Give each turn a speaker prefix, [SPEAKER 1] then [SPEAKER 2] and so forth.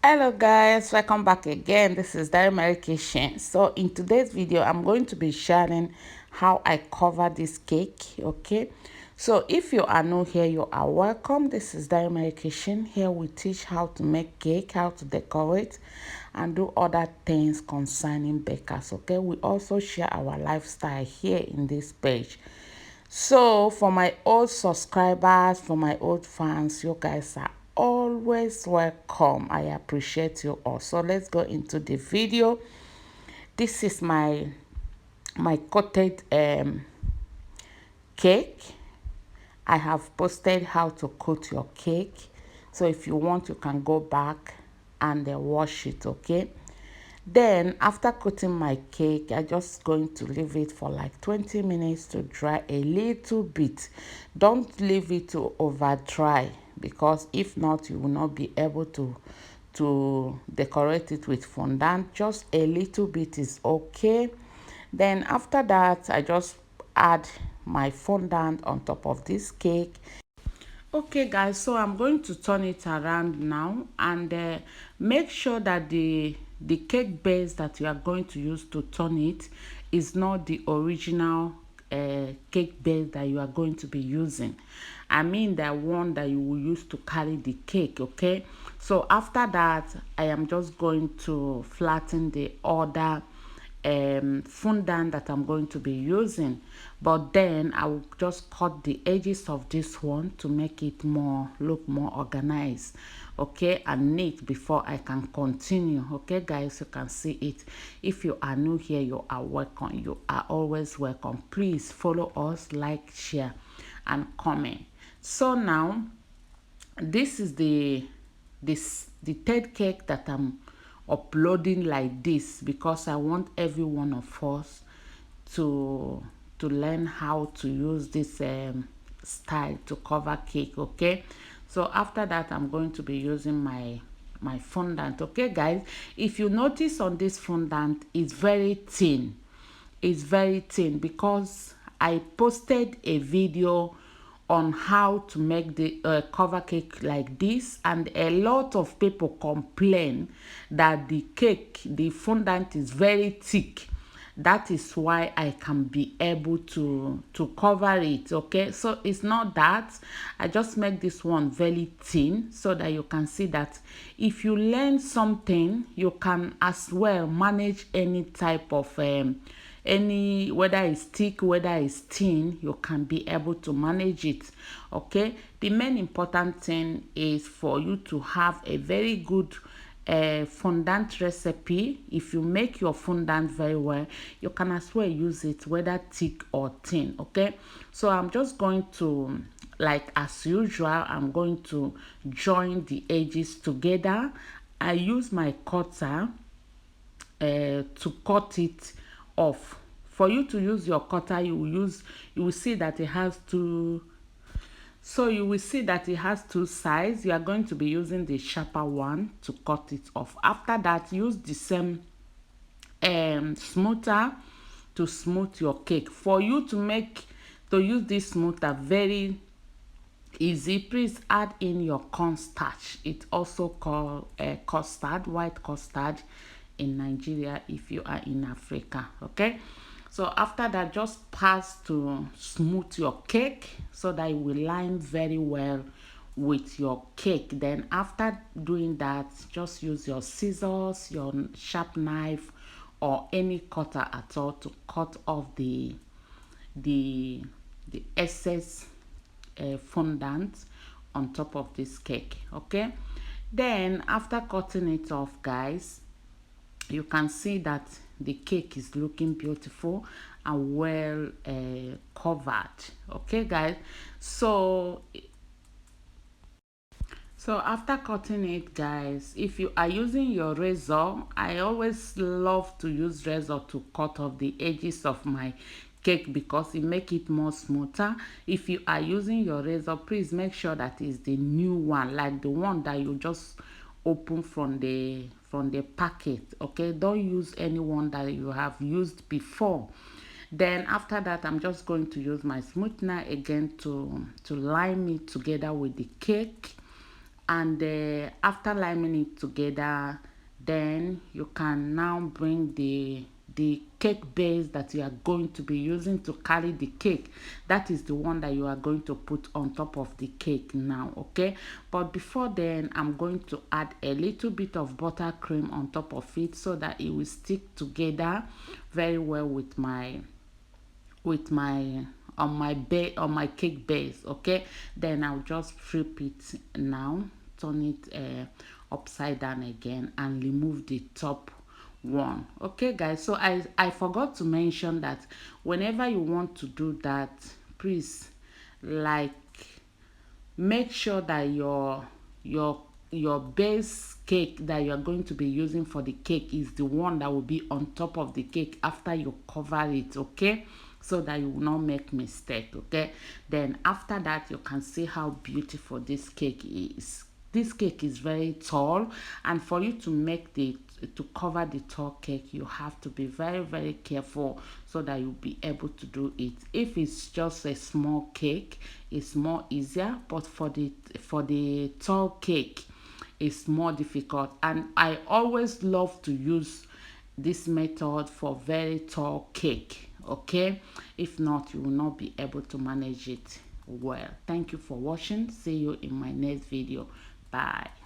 [SPEAKER 1] Hello guys, welcome back again. This is Diary Mary Kitchen. So in today's video I'm going to be sharing how I cover this cake. Okay, so if you are new here, you are welcome. This is Diary Mary Kitchen. Here we teach how to make cake, how to decorate and do other things concerning bakers. Okay, we also share our lifestyle here in this page. So for my old subscribers, for my old fans, you guys are always welcome. I appreciate you all. So let's go into the video. This is my coated cake. I have posted how to coat your cake. So if you want, you can go back and wash it, okay? Then after coating my cake, I just going to leave it for like 20 minutes to dry a little bit. Don't leave it to over dry, because if not, you will not be able to decorate it with fondant. Just a little bit is okay. Then after that, I just add my fondant on top of this cake. Okay guys, so I'm going to turn it around now, and make sure that the cake base that you are going to use to turn it is not the original cake base that you are going to be using. I mean the one that you will use to carry the cake. Okay, so after that I am just going to flatten the other fondant that I'm going to be using, but then I will just cut the edges of this one to make it look more organized, okay, and neat before I can continue. Okay guys, you can see it. If you are new here, you are welcome. You are always welcome. Please follow us, like, share and comment. So now this is the third cake that I'm uploading like this, because I want every one of us to learn how to use this style to cover cake. Okay, so after that I'm going to be using my fondant. Okay guys, if you notice on this fondant, it's very thin. It's very thin because I posted a video on how to make the cover cake like this, and a lot of people complain that the fondant is very thick. That is why I can be able to cover it. Okay, so it's not that. I just make this one very thin so that you can see that if you learn something, you can as well manage any type of any, whether it's thick, whether it's thin, you can be able to manage it. Okay, the main important thing is for you to have a very good fondant recipe. If you make your fondant very well, you can as well use it whether thick or thin. Okay, so I'm just going to, like as usual, I'm going to join the edges together. I use my cutter to cut it off. For you to use your cutter, you will see that it has two. So you will see that it has two sides. You are going to be using the sharper one to cut it off. After that, use the same smoother to smooth your cake. For you to use this smoother very easy, please add in your cornstarch. It's also called custard, white custard in Nigeria if you are in Africa. Okay, so after that, just pass to smooth your cake so that it will line very well with your cake. Then after doing that, just use your scissors, your sharp knife, or any cutter at all to cut off the excess fondant on top of this cake. Okay, then after cutting it off guys, you can see that the cake is looking beautiful and well covered. Okay guys, so after cutting it guys, if you are using your razor, I always love to use razor to cut off the edges of my cake because it make it more smoother. If you are using your razor, please make sure that is the new one, like the one that you just open from the packet. Okay, don't use any one that you have used before. Then after that, I'm just going to use my smoothner again to line it together with the cake. and after liming it together, then you can now bring the cake base that you are going to be using to carry the cake. That is the one that you are going to put on top of the cake now, okay? But before then, I'm going to add a little bit of buttercream on top of it so that it will stick together very well with my on my cake base, okay? Then I'll just flip it now, turn it upside down again, and remove the top one. Okay guys, so I forgot to mention that whenever you want to do that, please, like, make sure that your base cake that you're going to be using for the cake is the one that will be on top of the cake after you cover it, okay? So that you will not make mistake, okay? Then after that, you can see how beautiful this cake is. This cake is very tall, and for you to make to cover the tall cake, you have to be very, very careful so that you'll be able to do it. If it's just a small cake, it's more easier, but for the tall cake, it's more difficult. And I always love to use this method for very tall cake, okay? If not, you will not be able to manage it well. Thank you for watching. See you in my next video. Bye.